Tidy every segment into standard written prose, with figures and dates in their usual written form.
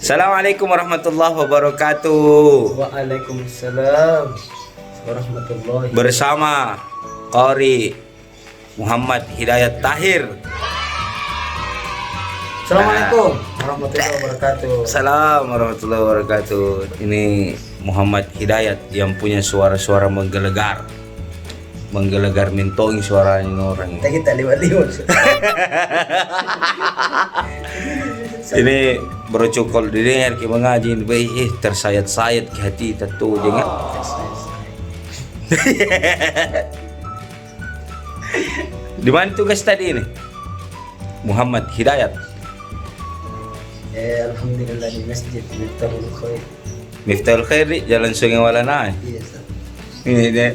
Assalamualaikum warahmatullahi wabarakatuh. Waalaikumsalam warahmatullahi. Bersama Qari Muhammad Hidayat Tahir. Assalamualaikum warahmatullahi wabarakatuh. Salam warahmatullahi wabarakatuh. Ini Muhammad Hidayat yang punya suara-suara menggelegar. Menggelegar mentong suaranya orang. Kita lewat-lewat. Ini bercokol didengar ke mengaji baik tersayat-sayat ke hati tentu jangan. Di mana tugas tadi ini? Muhammad Hidayat. Alhamdulillah di masjid Miftahul Khair. Miftahul Khair di Jalan Sungai Walana. Iya, Ustaz. Ini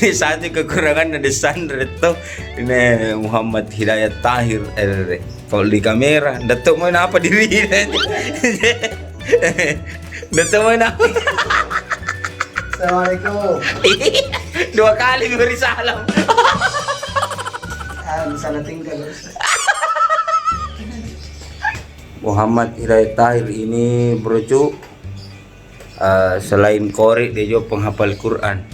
satu kekurangan dari sandret tuh. Ini Muhammad Hidayat Tahir. Kalau di kamera, datuk main apa diri? Datuk main apa? Assalamualaikum. 2 kali beri salam. Salah tinggal, Ustaz. Muhammad Hidayat Tahir ini berucu selain Qari dia juga penghafal Quran.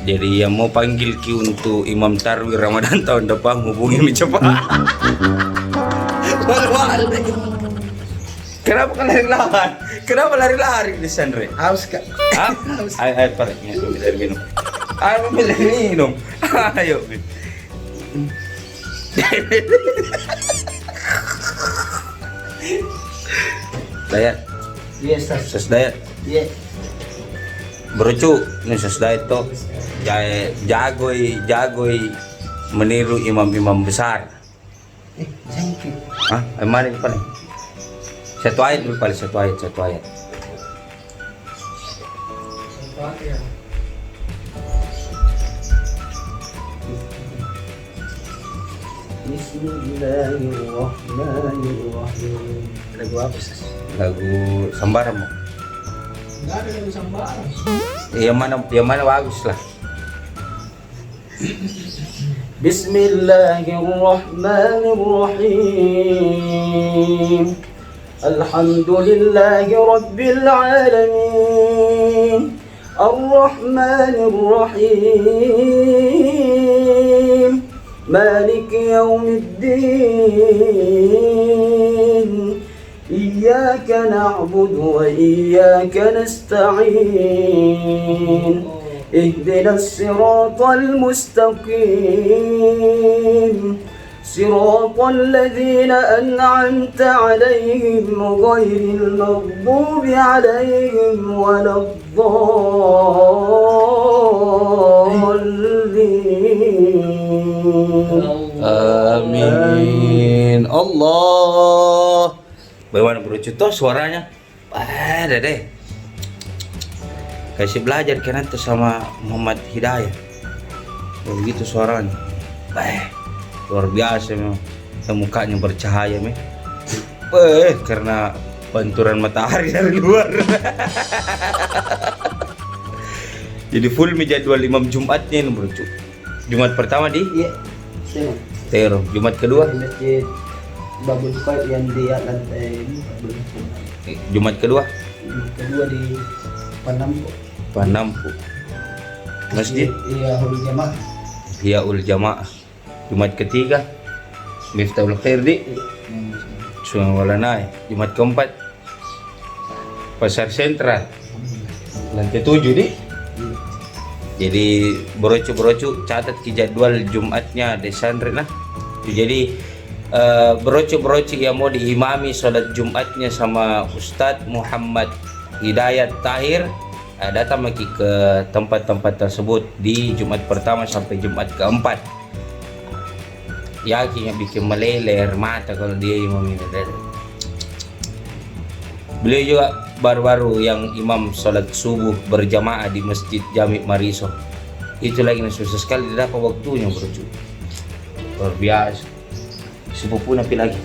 Jadi yang mau panggil Ki untuk Imam Tarwih Ramadan tahun depan hubungi mi cepat. Kenapa kan lari-lari? Kenapa lari-lari di Sandre? Haus, Kak. Hah? Ayo paraknya ambil air minum. Ayo ambil air minum. Ayo. Dayat, Iya, Ustaz. ses Dayat. Iya. Berucu nih ses Dayat tuh jagoi meniru imam-imam besar. Thank you. Hah? Mana ini paling? Satu ayat dulu paling satu ayat. Bismillahirrahmanirrahim. Lagu apa, Ustaz? Lagu Sambara mau. Enggak ada lagu Sambara. Yang mana bagus lah. Bismillahirrahmanirrahim. Alhamdulillahi Rabbil Alamin. Ar-Rahmanir-Rahim. Maliki Yawmiddin. Iyyaka na'budu wa iyyaka nasta'in. اهدنا الصراط المستقيم صراط الذين أنعمت عليهم غير المغضوب عليهم ولا الضالين. Amin. Allah. Bagaimana berucu tuh suaranya? Ada deh. Kasih belajar kan nanti sama Muhammad Hidayat. Begitu suaranya. Luar biasa memang. Mukanya bercahaya meh. Karena panturan matahari dari luar. Jadi full jadwal Imam Jumatnya ini berucu. Jumat pertama di Iya. Tero. Jumat kedua Di masjid Babul Khair yang di lantai 4. Jumat kedua Kedua di Panampu. Masjid Iya, Hul Jamaah. Hiyaul Jamaah. Jumat ketiga Miftahul Khair di Sungai Walanai. Jumat keempat Pasar Sentral lantai 7 di. Jadi berocu catat ke jadwal Jumatnya di Sandre nah. Jadi berocu yang mau diimami sholat Jumatnya sama Ustadz Muhammad Hidayat Tahir, datang lagi ke tempat-tempat tersebut di Jumat pertama sampai Jumat keempat. Yakin yang bikin meleler mata kalau dia imam ini. Beliau juga baru-baru yang imam sholat subuh berjamaah di Masjid Jami Mariso. Itu lagi susah sekali dapat waktunya berucu. Luar biasa. Sepupu napi lagi.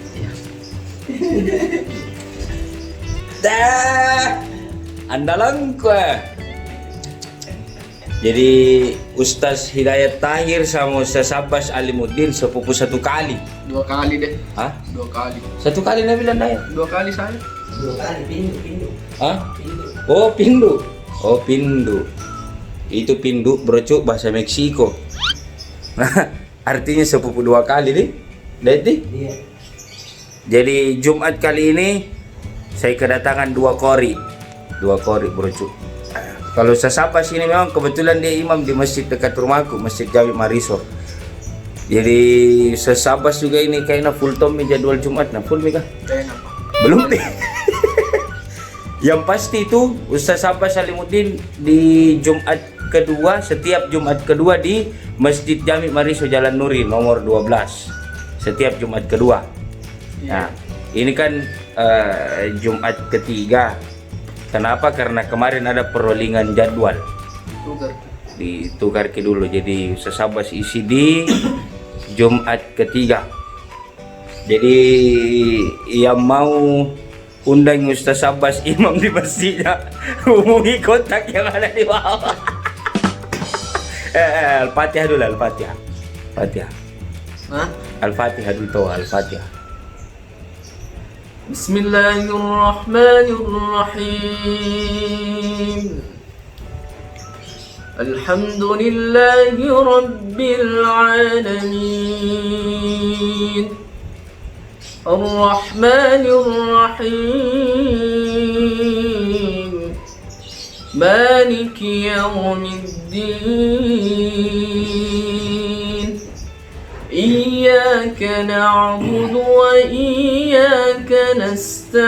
Dah, andalanku. Jadi Ustaz Hidayat Tahir sama Ustaz Abbas Alimuddin sepupu satu kali. 2 kali deh. Hah? 2 kali. Satu kali Nabi Dayat? 2 kali saya. 2 kali pindu. Hah? Pindu. Oh pindu. Oh pindu. Itu pindu bro bahasa Meksiko. Nah, artinya sepupu 2 kali nih. Dayat nih? Iya. Jadi Jumat kali ini saya kedatangan 2 kori. 2 kori bro. Kalau Ustaz Abbas ini memang kebetulan dia imam di masjid dekat rumahku, Masjid Jami Mariso. Jadi Ustaz Abbas juga ini kayaknya full tom jadwal Jumat. Nah full kah? Belum deh. Yang pasti itu Ustaz Abbas Alimuddin di Jumat kedua, setiap Jumat kedua di Masjid Jami Mariso Jalan Nuri nomor 12. Setiap Jumat kedua. Nah, ini kan Jumat ketiga. Kenapa? Karena kemarin ada perollingan jadwal. Ditukar ke dulu. Jadi Ustaz Abbas isi di Jumat ketiga. Jadi yang mau undang Ustaz Abbas imam di masjidnya, hubungi kontak yang ada di bawah. Al-Fatihah dulu, Al-Fatihah. Fatihah. Hah? Al-Fatihah dulu tuh, Al-Fatihah. Bismillahirrahmanirrahim. Alhamdulillahi Rabbil Alamin. Ar-Rahmanir Rahim. Maliki Yawmiddin. إياك نعبد وإياك نستعين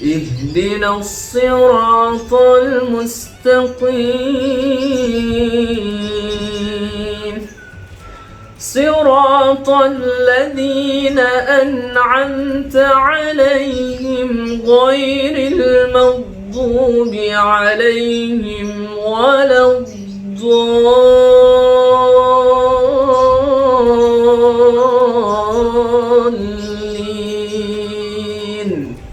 اهدنا الصراط المستقيم صراط الذين أنعمت عليهم غير المغضوب عليهم ولا الضالين.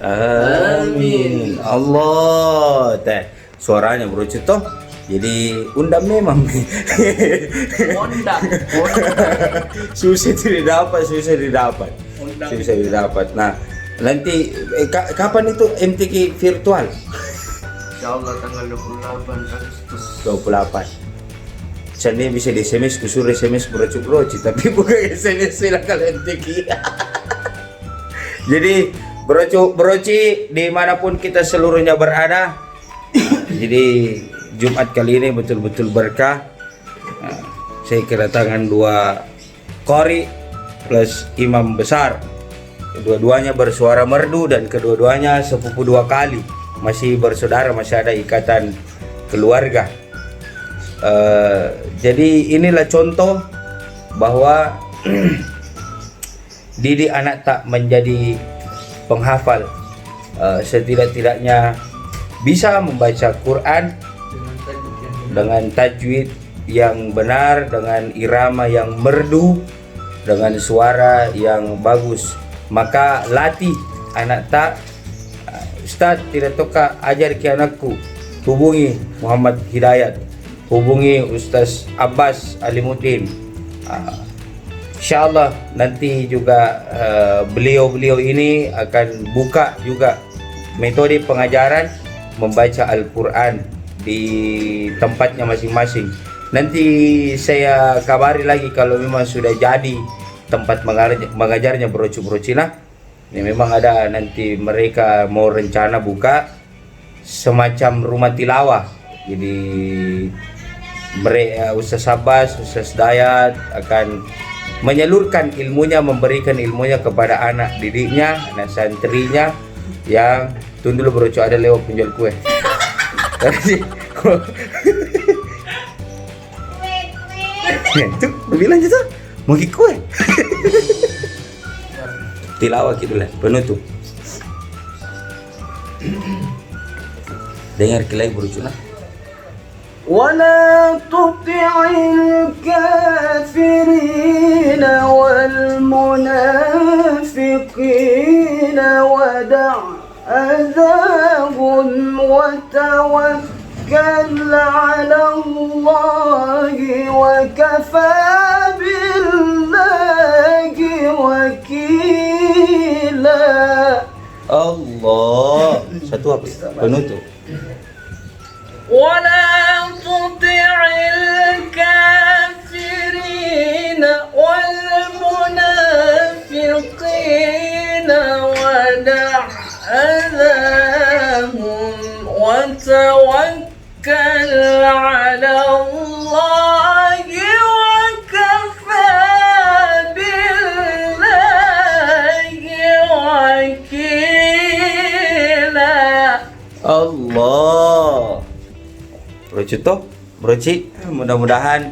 Amin. Allah. Teh suaranya bro toh. Jadi undang memang. Undang. Susah didapat. Susah didapat. Nah, nanti kapan itu MTQ virtual? Insyaallah tanggal 28 Agustus. 28. Seandainya bisa di SMS, kusur SMS broci, tapi bukan SMS lah kalau MTQ. Jadi broci dimanapun kita seluruhnya berada. Jadi Jumat kali ini betul-betul berkah. Saya kedatangan 2 qori plus imam besar. Kedua-duanya bersuara merdu dan kedua-duanya sepupu 2 kali. Masih bersaudara, masih ada ikatan keluarga. Jadi inilah contoh bahwa didik anak tak menjadi penghafal, setidak-tidaknya bisa membaca Quran dengan tajwid yang benar, dengan irama yang merdu, dengan suara yang bagus. Maka latih anak tak, Ustaz tidak toka ajar ke anakku, hubungi Muhammad Hidayat, hubungi Ustaz Abbas Alimuddin. Insyaallah nanti juga beliau-beliau ini akan buka juga metode pengajaran membaca Al-Quran di tempatnya masing-masing. Nanti saya kabari lagi kalau memang sudah jadi tempat mengajarnya broci nah. Ini memang ada nanti mereka mau rencana buka semacam rumah tilawah. Jadi mereka Ustaz Abbas, Ustaz Dayat akan menyalurkan ilmunya, memberikan ilmunya kepada anak didiknya, anak santrinya yang tunggu dulu bro, ada lewat penjual kue. Tuh, bilang gitu, mau kue. Tilawah gitu lah, penutup. Dengar lagi bro cuna. ولا تطع الكافرين والمنافقين ودع أذاهم وتوكل على الله وكفى بالله وكيلا. Allah. Satu apa? Penutup. ولا تطع الكافرين والمنافقين ودع أذاهم وتوكل على الله وكفى بالله وكيلا. Allah. Bro Cuto, Bro Ci, mudah-mudahan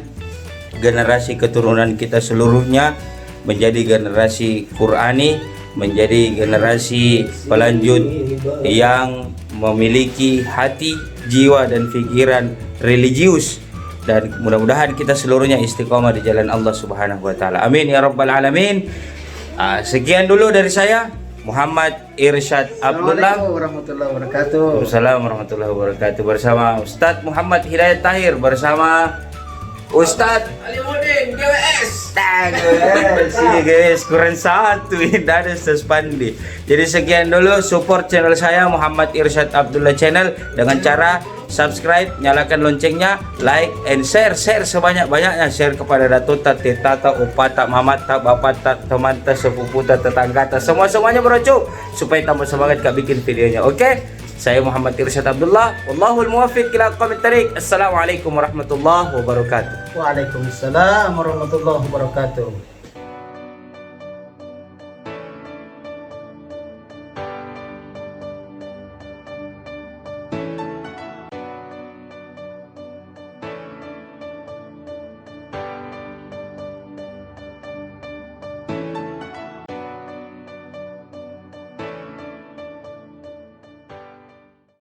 generasi keturunan kita seluruhnya menjadi generasi Qurani, menjadi generasi pelanjut yang memiliki hati, jiwa dan pikiran religius, dan mudah-mudahan kita seluruhnya istiqomah di jalan Allah Subhanahu wa taala. Amin ya rabbal alamin. Sekian dulu dari saya, Muhammad Irsyad Abdullah. Assalamualaikum warahmatullahi wabarakatuh. Waalaikumsalam warahmatullahi wabarakatuh. Bersama Ustadz Muhammad Hidayat Tahir, bersama Ustadz Alimuddin GWS. Sini guys, kurang satu ini ada Ustaz Pandi. Jadi sekian dulu, support channel saya Muhammad Irsyad Abdullah channel dengan cara subscribe, nyalakan loncengnya, like and share sebanyak-banyaknya, share kepada datota, tetata, upata, mamata, bapata, temanta, sepuputa, tetanggata, semuanya bro cu, supaya tambah semangat kak bikin videonya. Oke? Saya Muhammad Irsyad Abdullah. Wallahul muwaffiq ila aqwamit thariq. Assalamualaikum warahmatullahi wabarakatuh. Waalaikumsalam warahmatullahi wabarakatuh.